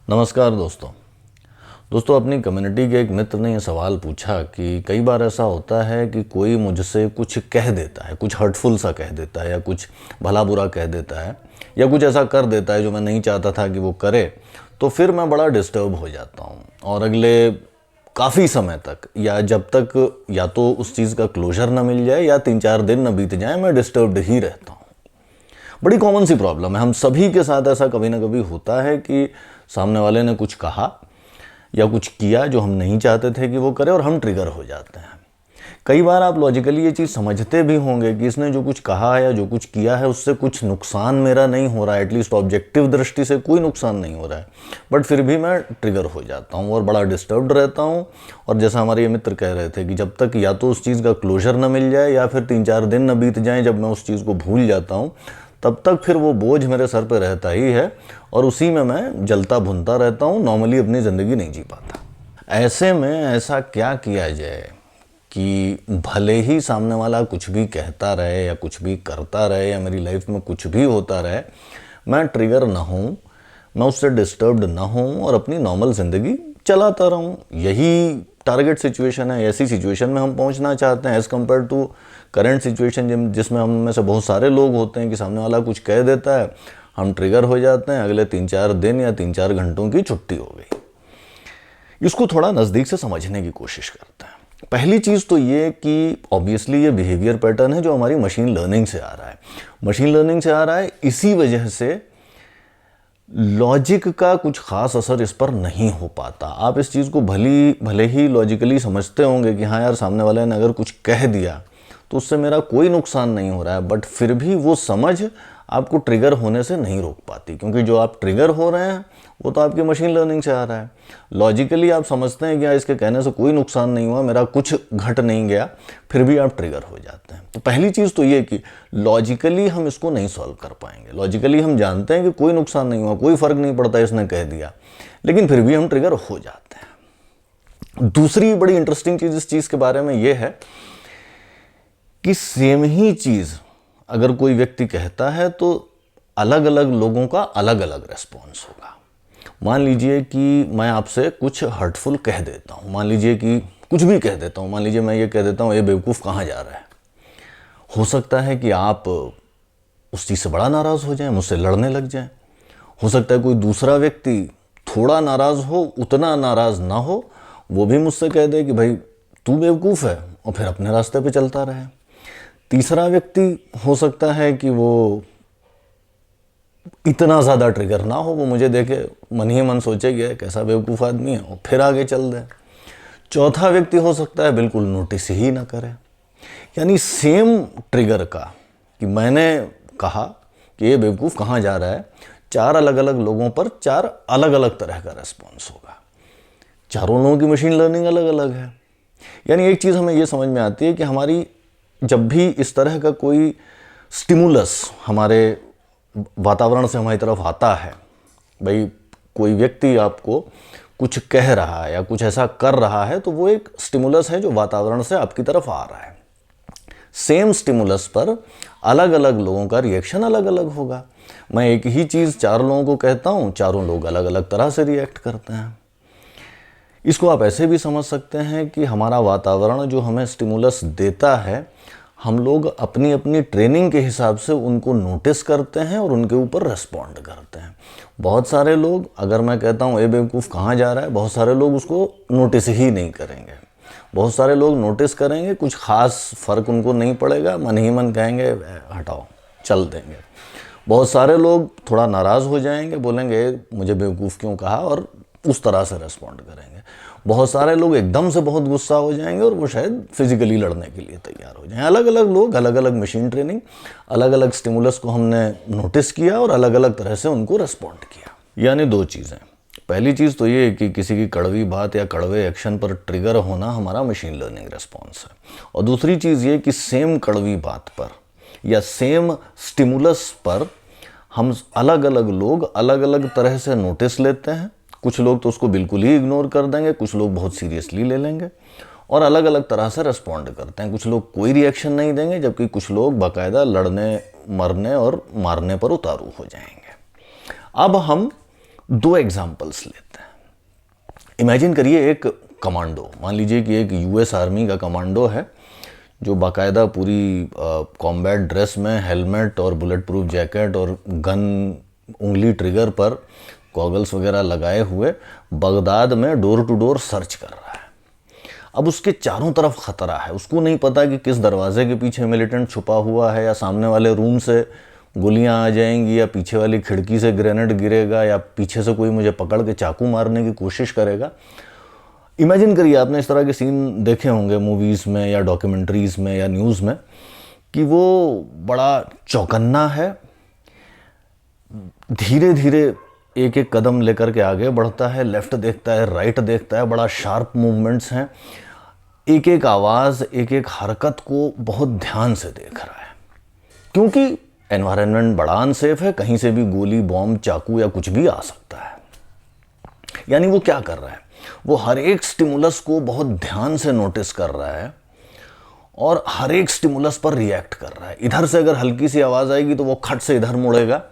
नमस्कार दोस्तों अपनी कम्युनिटी के एक मित्र ने ये सवाल पूछा कि कई बार ऐसा होता है कि कोई मुझसे कुछ कह देता है, कुछ हर्टफुल सा कह देता है या कुछ भला बुरा कह देता है या कुछ ऐसा कर देता है जो मैं नहीं चाहता था कि वो करे, तो फिर मैं बड़ा डिस्टर्ब हो जाता हूँ और अगले काफ़ी समय तक या जब तक या तो उस चीज़ का क्लोजर ना मिल जाए या 3-4 दिन ना बीत जाए, मैं डिस्टर्ब्ड ही रहता हूँ। बड़ी कॉमन सी प्रॉब्लम है, हम सभी के साथ ऐसा कभी ना कभी होता है कि सामने वाले ने कुछ कहा या कुछ किया जो हम नहीं चाहते थे कि वो करे और हम ट्रिगर हो जाते हैं। कई बार आप लॉजिकली ये चीज़ समझते भी होंगे कि इसने जो कुछ कहा है या जो कुछ किया है उससे कुछ नुकसान मेरा नहीं हो रहा है, एटलीस्ट ऑब्जेक्टिव दृष्टि से कोई नुकसान नहीं हो रहा है, बट फिर भी मैं ट्रिगर हो जाता हूँ और बड़ा डिस्टर्ब्ड रहता हूँ। और जैसा हमारे ये मित्र कह रहे थे कि जब तक या तो उस चीज़ का क्लोजर ना मिल जाए या फिर 3-4 दिन ना बीत जाएँ जब मैं उस चीज़ को भूल जाता हूँ, तब तक फिर वो बोझ मेरे सर पे रहता ही है और उसी में मैं जलता भुनता रहता हूँ, नॉर्मली अपनी ज़िंदगी नहीं जी पाता। ऐसे में ऐसा क्या किया जाए कि भले ही सामने वाला कुछ भी कहता रहे या कुछ भी करता रहे या मेरी लाइफ में कुछ भी होता रहे, मैं ट्रिगर ना हूँ, मैं उससे डिस्टर्ब्ड ना हूँ और अपनी नॉर्मल ज़िंदगी चलाता रहूँ। यही टारगेट सिचुएशन है, ऐसी सिचुएशन में हम पहुँचना चाहते हैं as compared to current situation जिसमें हम में से बहुत सारे लोग होते हैं कि सामने वाला कुछ कह देता है, हम ट्रिगर हो जाते हैं, अगले 3-4 दिन या 3-4 घंटों की छुट्टी हो गई। इसको थोड़ा नज़दीक से समझने की कोशिश करते हैं। पहली चीज़ तो ये कि ऑब्वियसली ये बिहेवियर पैटर्न है जो हमारी मशीन लर्निंग से आ रहा है। मशीन लर्निंग से आ रहा है, इसी वजह से लॉजिक का कुछ ख़ास असर इस पर नहीं हो पाता। आप इस चीज़ को भले ही लॉजिकली समझते होंगे कि हाँ यार, सामने वाले ने अगर कुछ कह दिया तो उससे मेरा कोई नुकसान नहीं हो रहा है, बट फिर भी वो समझ आपको ट्रिगर होने से नहीं रोक पाती, क्योंकि जो आप ट्रिगर हो रहे हैं वो तो आपकी मशीन लर्निंग से आ रहा है। लॉजिकली आप समझते हैं कि यार इसके कहने से कोई नुकसान नहीं हुआ, मेरा कुछ घट नहीं गया, फिर भी आप ट्रिगर हो जाते हैं। तो पहली चीज़ तो ये कि लॉजिकली हम इसको नहीं सॉल्व कर पाएंगे। लॉजिकली हम जानते हैं कि कोई नुकसान नहीं हुआ, कोई फ़र्क नहीं पड़ता इसने कह दिया, लेकिन फिर भी हम ट्रिगर हो जाते हैं। दूसरी बड़ी इंटरेस्टिंग चीज़ इस चीज़ के बारे में ये है कि सेम ही चीज़ अगर कोई व्यक्ति कहता है तो अलग अलग लोगों का अलग अलग रेस्पॉन्स होगा। मान लीजिए कि मैं आपसे कुछ हर्टफुल कह देता हूँ, मान लीजिए कि कुछ भी कह देता हूँ, मान लीजिए मैं ये कह देता हूँ, ए बेवकूफ़ कहाँ जा रहा है। हो सकता है कि आप उस चीज़ से बड़ा नाराज़ हो जाएं, मुझसे लड़ने लग जाएं। हो सकता है कोई दूसरा व्यक्ति थोड़ा नाराज़ हो, उतना नाराज़ ना हो, वो भी मुझसे कह दे कि भाई तू बेवकूफ़ है, और फिर अपने रास्ते पे चलता रहे। तीसरा व्यक्ति हो सकता है कि वो इतना ज़्यादा ट्रिगर ना हो, वो मुझे देखे मन ही मन सोचे कि कैसा बेवकूफ़ आदमी है, और फिर आगे चल दे। चौथा व्यक्ति हो सकता है बिल्कुल नोटिस ही ना करे। यानी सेम ट्रिगर का कि मैंने कहा कि ये बेवकूफ़ कहाँ जा रहा है, 4 अलग अलग लोगों पर 4 अलग अलग तरह का रेस्पॉन्स होगा। चारों लोगों की मशीन लर्निंग अलग अलग है। यानी एक चीज़ हमें ये समझ में आती है कि हमारी जब भी इस तरह का कोई स्टिमुलस हमारे वातावरण से हमारी तरफ आता है, भाई कोई व्यक्ति आपको कुछ कह रहा है या कुछ ऐसा कर रहा है, तो वो एक स्टिमुलस है जो वातावरण से आपकी तरफ आ रहा है। सेम स्टिमुलस पर अलग अलग लोगों का रिएक्शन अलग अलग होगा। मैं एक ही चीज़ 4 लोगों को कहता हूँ, चारों लोग अलग अलग तरह से रिएक्ट करते हैं। इसको आप ऐसे भी समझ सकते हैं कि हमारा वातावरण जो हमें स्टिमुलस देता है, हम लोग अपनी अपनी ट्रेनिंग के हिसाब से उनको नोटिस करते हैं और उनके ऊपर रेस्पॉन्ड करते हैं। बहुत सारे लोग, अगर मैं कहता हूँ ए बेवकूफ़ कहाँ जा रहा है, बहुत सारे लोग उसको नोटिस ही नहीं करेंगे। बहुत सारे लोग नोटिस करेंगे, कुछ ख़ास फ़र्क उनको नहीं पड़ेगा, मन ही मन कहेंगे हटाओ, चल देंगे। बहुत सारे लोग थोड़ा नाराज़ हो जाएंगे, बोलेंगे मुझे बेवकूफ़ क्यों कहा, और उस तरह से रेस्पॉन्ड करेंगे। बहुत सारे लोग एकदम से बहुत गुस्सा हो जाएंगे और वो शायद फिजिकली लड़ने के लिए तैयार हो जाएं। अलग अलग लोग, अलग अलग मशीन ट्रेनिंग, अलग अलग स्टिमुलस को हमने नोटिस किया और अलग अलग तरह से उनको रेस्पॉन्ड किया। यानी 2 चीज़ें। पहली चीज़ तो ये कि किसी की कड़वी बात या कड़वे एक्शन पर ट्रिगर होना हमारा मशीन लर्निंग रेस्पॉन्स है, और दूसरी चीज़ ये कि सेम कड़वी बात पर या सेम स्टिमुलस पर हम अलग अलग लोग अलग अलग तरह से नोटिस लेते हैं। कुछ लोग तो उसको बिल्कुल ही इग्नोर कर देंगे, कुछ लोग बहुत सीरियसली ले लेंगे और अलग अलग तरह से रेस्पॉन्ड करते हैं। कुछ लोग कोई रिएक्शन नहीं देंगे, जबकि कुछ लोग बाकायदा लड़ने, मरने और मारने पर उतारू हो जाएंगे। अब हम दो एग्जाम्पल्स लेते हैं। इमेजिन करिए एक कमांडो, मान लीजिए कि एक यूएस आर्मी का कमांडो है जो बाकायदा पूरी कॉम्बैट ड्रेस में हेलमेट और बुलेट प्रूफ जैकेट और गन उंगली ट्रिगर पर गॉगल्स वगैरह लगाए हुए बगदाद में डोर टू डोर सर्च कर रहा है। अब उसके चारों तरफ ख़तरा है, उसको नहीं पता कि किस दरवाजे के पीछे मिलिटेंट छुपा हुआ है, या सामने वाले रूम से गोलियां आ जाएंगी, या पीछे वाली खिड़की से ग्रेनेड गिरेगा, या पीछे से कोई मुझे पकड़ के चाकू मारने की कोशिश करेगा। इमेजिन करिए, आपने इस तरह के सीन देखे होंगे मूवीज़ में या डॉक्यूमेंट्रीज़ में या न्यूज़ में, कि वो बड़ा चौकन्ना है, धीरे धीरे एक एक कदम लेकर के आगे बढ़ता है, लेफ़्ट देखता है, राइट देखता है, बड़ा शार्प मूवमेंट्स हैं, एक एक आवाज़, एक एक हरकत को बहुत ध्यान से देख रहा है, क्योंकि एनवायरनमेंट बड़ा अनसेफ है, कहीं से भी गोली, बॉम्ब, चाकू या कुछ भी आ सकता है। यानी वो क्या कर रहा है, वो हर एक स्टिमुलस को बहुत ध्यान से नोटिस कर रहा है और हर एक स्टिमुलस पर रिएक्ट कर रहा है। इधर से अगर हल्की सी आवाज़ आएगी तो वो खट से इधर मुड़ेगा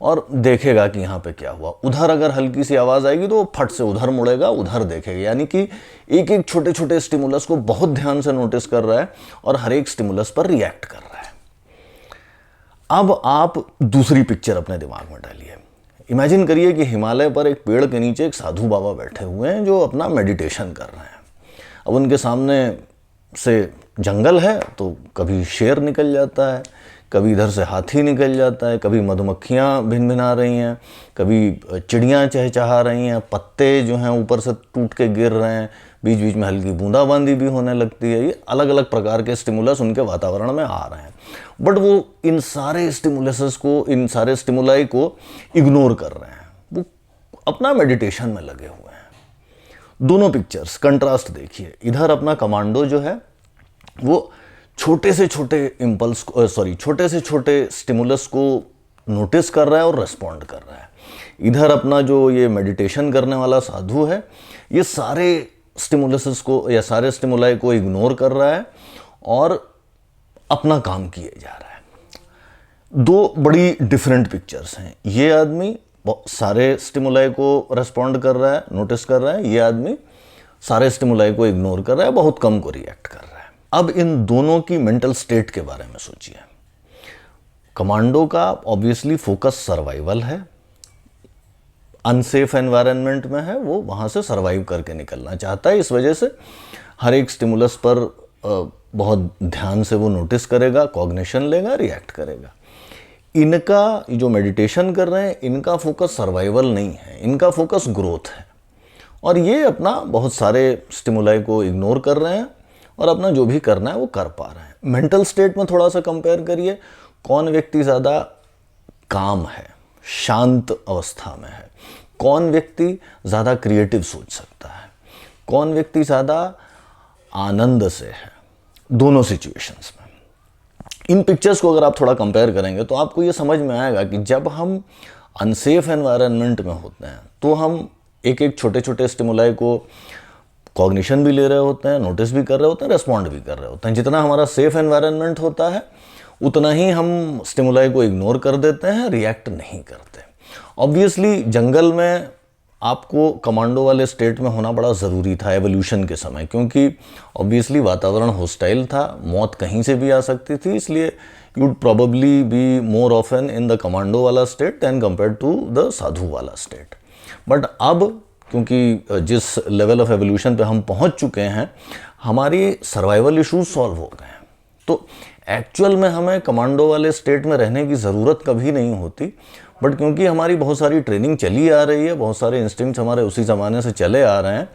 और देखेगा कि यहाँ पे क्या हुआ। उधर अगर हल्की सी आवाज़ आएगी तो वो फट से उधर मुड़ेगा, उधर देखेगा। यानी कि एक एक छोटे छोटे स्टिमुलस को बहुत ध्यान से नोटिस कर रहा है और हर एक स्टिमुलस पर रिएक्ट कर रहा है। अब आप दूसरी पिक्चर अपने दिमाग में डालिए। इमेजिन करिए कि हिमालय पर एक पेड़ के नीचे एक साधु बाबा बैठे हुए हैं जो अपना मेडिटेशन कर रहे हैं। अब उनके सामने से जंगल है तो कभी शेर निकल जाता है, कभी इधर से हाथी निकल जाता है, कभी मधुमक्खियाँ भिनभिना रही हैं, कभी चिड़ियाँ चहचहा रही हैं, पत्ते जो हैं ऊपर से टूट के गिर रहे हैं, बीच बीच में हल्की बूंदाबांदी भी होने लगती है। ये अलग अलग प्रकार के स्टिमुलस उनके वातावरण में आ रहे हैं, बट वो इन सारे स्टिमुलसेस को, इन सारे स्टिमुलाई को इग्नोर कर रहे हैं, वो अपना मेडिटेशन में लगे हुए हैं। दोनों पिक्चर्स कंट्रास्ट देखिए। इधर अपना कमांडो जो है वो छोटे से छोटे इम्पल्स छोटे से छोटे स्टिमुलस को नोटिस कर रहा है और रेस्पॉन्ड कर रहा है। इधर अपना जो ये मेडिटेशन करने वाला साधु है, ये सारे स्टिमुलसेस को या सारे स्टिमुलाई को इग्नोर कर रहा है और अपना काम किए जा रहा है। दो बड़ी डिफरेंट पिक्चर्स हैं। ये आदमी सारे स्टिमुलाई को रेस्पॉन्ड कर रहा है, नोटिस कर रहा है। ये आदमी सारे स्टिमुलाई को इग्नोर कर रहा है, बहुत कम को रिएक्ट कर रहा है। अब इन दोनों की मेंटल स्टेट के बारे में सोचिए। कमांडो का ऑब्वियसली फोकस सर्वाइवल है, अनसेफ एनवायरनमेंट में है, वो वहाँ से सर्वाइव करके निकलना चाहता है। इस वजह से हर एक स्टिमुलस पर बहुत ध्यान से वो नोटिस करेगा, कॉग्निशन लेगा, रिएक्ट करेगा। इनका जो मेडिटेशन कर रहे हैं, इनका फोकस सर्वाइवल नहीं है, इनका फोकस ग्रोथ है, और ये अपना बहुत सारे स्टिमुलाई को इग्नोर कर रहे हैं और अपना जो भी करना है वो कर पा रहे हैं। मेंटल स्टेट में थोड़ा सा कंपेयर करिए, कौन व्यक्ति ज़्यादा काम है, शांत अवस्था में है, कौन व्यक्ति ज़्यादा क्रिएटिव सोच सकता है, कौन व्यक्ति ज़्यादा आनंद से है, दोनों सिचुएशंस में। इन पिक्चर्स को अगर आप थोड़ा कंपेयर करेंगे तो आपको ये समझ में आएगा कि जब हम अनसेफ एनवायरनमेंट में होते हैं तो हम एक एक छोटे छोटे स्टिमुलाई को कॉग्निशन भी ले रहे होते हैं, नोटिस भी कर रहे होते हैं, रेस्पॉन्ड भी कर रहे होते हैं। जितना हमारा सेफ एनवायरनमेंट होता है उतना ही हम स्टिमुलाई को इग्नोर कर देते हैं, रिएक्ट नहीं करते। ऑब्वियसली जंगल में आपको कमांडो वाले स्टेट में होना बड़ा ज़रूरी था एवोल्यूशन के समय, क्योंकि ऑब्वियसली वातावरण हॉस्टाइल था, मौत कहीं से भी आ सकती थी, इसलिए you would probably be more often in the commando वाला state than compare to the साधु वाला स्टेट। बट अब क्योंकि जिस लेवल ऑफ एवोल्यूशन पे हम पहुंच चुके हैं, हमारी सर्वाइवल इश्यूज सॉल्व हो गए हैं, तो एक्चुअल में हमें कमांडो वाले स्टेट में रहने की ज़रूरत कभी नहीं होती। बट क्योंकि हमारी बहुत सारी ट्रेनिंग चली आ रही है, बहुत सारे इंस्टिंक्ट्स हमारे उसी ज़माने से चले आ रहे हैं,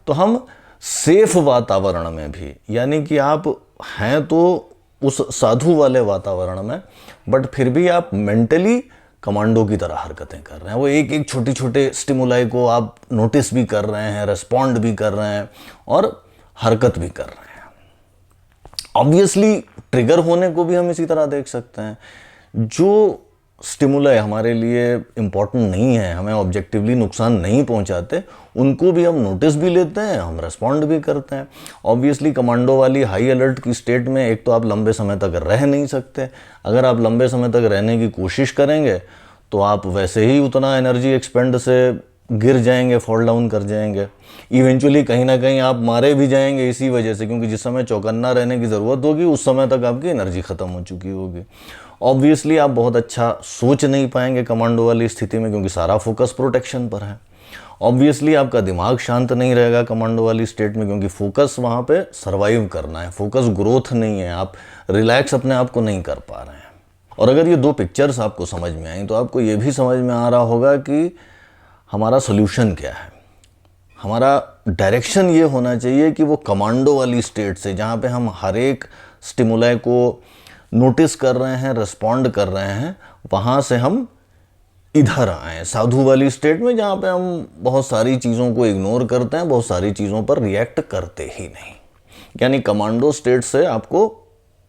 तो हम सेफ वातावरण में भी, यानी कि आप हैं तो उस साधु वाले वातावरण में, बट फिर भी आप मेंटली कमांडो की तरह हरकतें कर रहे हैं। वो एक एक छोटे छोटे स्टिमुलाई को आप नोटिस भी कर रहे हैं, रेस्पॉन्ड भी कर रहे हैं और हरकत भी कर रहे हैं। ऑब्वियसली ट्रिगर होने को भी हम इसी तरह देख सकते हैं। जो स्टिमुलाई हमारे लिए इम्पॉर्टेंट नहीं है, हमें ऑब्जेक्टिवली नुकसान नहीं पहुंचाते, उनको भी हम नोटिस भी लेते हैं, हम रेस्पॉन्ड भी करते हैं। ऑब्वियसली कमांडो वाली हाई अलर्ट की स्टेट में एक तो आप लंबे समय तक रह नहीं सकते। अगर आप लंबे समय तक रहने की कोशिश करेंगे तो आप वैसे ही उतना एनर्जी एक्सपेंड से गिर जाएंगे, फॉल डाउन कर जाएंगे। इवेंचुअली कहीं ना कहीं आप मारे भी जाएंगे इसी वजह से, क्योंकि जिस समय चौकन्ना रहने की ज़रूरत होगी उस समय तक आपकी एनर्जी ख़त्म हो चुकी होगी। ऑब्वियसली आप बहुत अच्छा सोच नहीं पाएंगे कमांडो वाली स्थिति में, क्योंकि सारा फोकस प्रोटेक्शन पर है। ऑब्वियसली आपका दिमाग शांत नहीं रहेगा कमांडो वाली स्टेट में, क्योंकि फोकस वहाँ पे सर्वाइव करना है, फोकस ग्रोथ नहीं है, आप रिलैक्स अपने आप को नहीं कर पा रहे हैं। और अगर ये दो पिक्चर्स आपको समझ में आई तो आपको ये भी समझ में आ रहा होगा कि हमारा सोल्यूशन क्या है। हमारा डायरेक्शन ये होना चाहिए कि वो कमांडो वाली स्टेट से, जहाँ पे हम हर एक स्टिमुलाई को नोटिस कर रहे हैं, रिस्पॉन्ड कर रहे हैं, वहाँ से हम इधर आए साधु वाली स्टेट में, जहाँ पे हम बहुत सारी चीज़ों को इग्नोर करते हैं, बहुत सारी चीज़ों पर रिएक्ट करते ही नहीं। यानी कमांडो स्टेट से आपको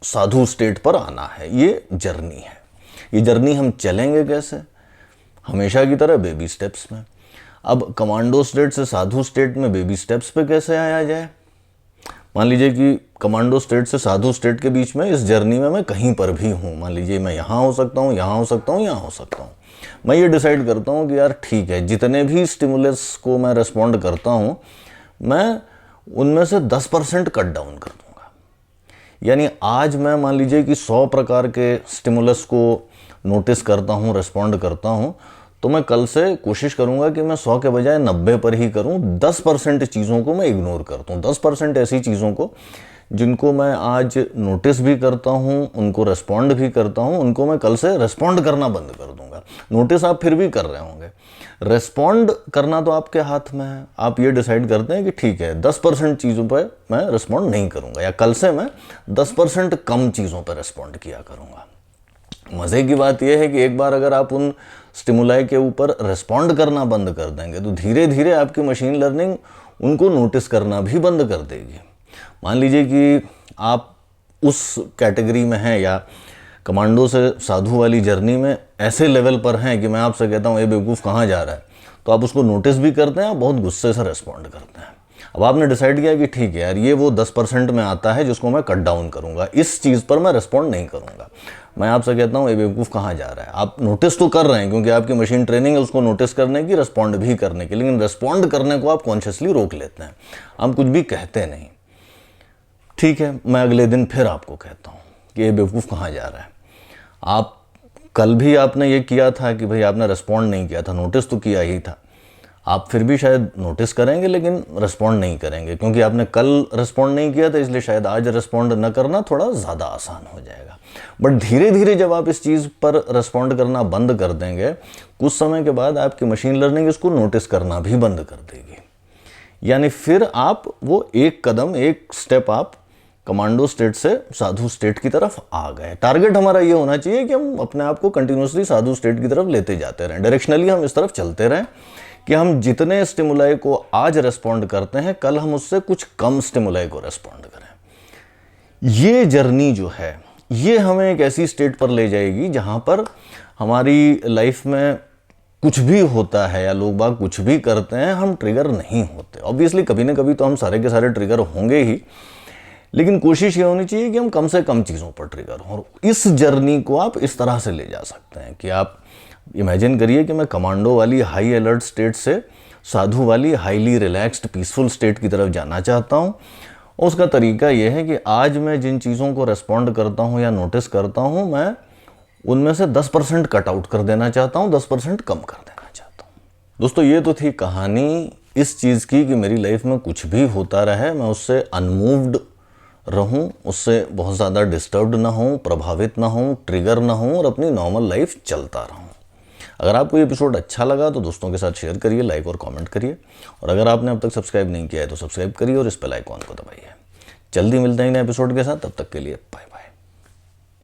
साधु स्टेट पर आना है। ये जर्नी है। ये जर्नी हम चलेंगे कैसे? हमेशा की तरह बेबी स्टेप्स में। अब कमांडो स्टेट से साधु स्टेट में बेबी स्टेप्स पे कैसे आया जाए? मान लीजिए कि कमांडो स्टेट से साधु स्टेट के बीच में इस जर्नी में मैं कहीं पर भी हूँ। मान लीजिए मैं यहाँ हो सकता हूँ, यहाँ हो सकता हूँ, यहाँ हो सकता हूँ। मैं ये डिसाइड करता हूँ कि यार ठीक है, जितने भी स्टिमुलस को मैं रिस्पॉन्ड करता हूँ मैं उनमें से 10% कट डाउन कर दूँगा। यानी आज मैं मान लीजिए कि 100 प्रकार के स्टिमुलस को नोटिस करता हूँ, रिस्पॉन्ड करता हूँ, तो मैं कल से कोशिश करूंगा कि मैं 100 के बजाय 90 पर ही करूं। 10% चीज़ों को मैं इग्नोर करता हूं। 10% ऐसी चीज़ों को जिनको मैं आज नोटिस भी करता हूं, उनको रिस्पॉन्ड भी करता हूं, उनको मैं कल से रिस्पॉन्ड करना बंद कर दूंगा। नोटिस आप फिर भी कर रहे होंगे, रिस्पॉन्ड करना तो आपके हाथ में है। आप ये डिसाइड करते हैं कि ठीक है 10% चीज़ों पर मैं रिस्पॉन्ड नहीं करूँगा, या कल से मैं 10% कम चीज़ों पर रिस्पॉन्ड किया करूँगा। मज़े की बात यह है कि एक बार अगर आप उन स्टिमुलाई के ऊपर रिस्पॉन्ड करना बंद कर देंगे तो धीरे धीरे आपकी मशीन लर्निंग उनको नोटिस करना भी बंद कर देगी। मान लीजिए कि आप उस कैटेगरी में हैं या कमांडो से साधु वाली जर्नी में ऐसे लेवल पर हैं कि मैं आपसे कहता हूँ ये बेवकूफ़ कहाँ जा रहा है, तो आप उसको नोटिस भी करते हैं, आप बहुत गुस्से से रिस्पॉन्ड करते हैं। अब आपने डिसाइड किया कि ठीक है यार, ये वो 10% में आता है जिसको मैं कट डाउन करूँगा, इस चीज़ पर मैं रिस्पॉन्ड नहीं करूँगा। मैं आपसे कहता हूँ ये बेवकूफ़ कहाँ जा रहा है। आप नोटिस तो कर रहे हैं क्योंकि आपकी मशीन ट्रेनिंग है उसको नोटिस करने की, रिस्पॉन्ड भी करने की, लेकिन रिस्पॉन्ड करने को आप कॉन्शियसली रोक लेते हैं। आप कुछ भी कहते नहीं। ठीक है, मैं अगले दिन फिर आपको कहता हूँ कि ये बेवकूफ़ कहाँ जा रहा है। आप कल भी आपने ये किया था कि भाई आपने रिस्पॉन्ड नहीं किया था, नोटिस तो किया ही था। आप फिर भी शायद नोटिस करेंगे लेकिन रिस्पॉन्ड नहीं करेंगे, क्योंकि आपने कल रिस्पॉन्ड नहीं किया था, इसलिए शायद आज रिस्पॉन्ड न करना थोड़ा ज़्यादा आसान हो जाएगा। बट धीरे धीरे जब आप इस चीज़ पर रिस्पॉन्ड करना बंद कर देंगे, कुछ समय के बाद आपकी मशीन लर्निंग इसको नोटिस करना भी बंद कर देगी। यानी फिर आप वो एक कदम, एक स्टेप आप कमांडो स्टेट से साधु स्टेट की तरफ आ गए। टारगेट हमारा ये होना चाहिए कि हम अपने आप को कंटिन्यूसली साधु स्टेट की तरफ लेते जाते रहें। डायरेक्शनली हम इस तरफ चलते रहें कि हम जितने स्टिमुलाई को आज रिस्पॉन्ड करते हैं, कल हम उससे कुछ कम स्टिमुलाई को रिस्पॉन्ड करें। ये जर्नी जो है, ये हमें एक ऐसी स्टेट पर ले जाएगी जहां पर हमारी लाइफ में कुछ भी होता है या लोग बाग कुछ भी करते हैं, हम ट्रिगर नहीं होते। ऑब्वियसली कभी ना कभी तो हम सारे के सारे ट्रिगर होंगे ही, लेकिन कोशिश ये होनी चाहिए कि हम कम से कम चीज़ों पर ट्रिगर हों। इस जर्नी को आप इस तरह से ले जा सकते हैं कि आप इमेजिन करिए कि मैं कमांडो वाली हाई अलर्ट स्टेट से साधु वाली हाईली रिलैक्स्ड पीसफुल स्टेट की तरफ जाना चाहता हूँ। और उसका तरीका यह है कि आज मैं जिन चीज़ों को रिस्पॉन्ड करता हूँ या नोटिस करता हूँ, मैं उनमें से 10% कट आउट कर देना चाहता हूँ, 10% कम कर देना चाहता हूँ। दोस्तों, ये तो थी कहानी इस चीज़ की कि मेरी लाइफ में कुछ भी होता रहे, मैं उससे अनमूव्ड रहूं, उससे बहुत ज़्यादा डिस्टर्ब्ड ना हूं, प्रभावित ना हूं, ट्रिगर ना हूं और अपनी नॉर्मल लाइफ चलता रहूं। अगर आपको ये एपिसोड अच्छा लगा तो दोस्तों के साथ शेयर करिए, लाइक और कमेंट करिए। और अगर आपने अब तक सब्सक्राइब नहीं किया है तो सब्सक्राइब करिए और इस बेल आइकॉन को दबाइए। जल्दी मिलते हैं नए एपिसोड के साथ, तब तक के लिए बाय बाय।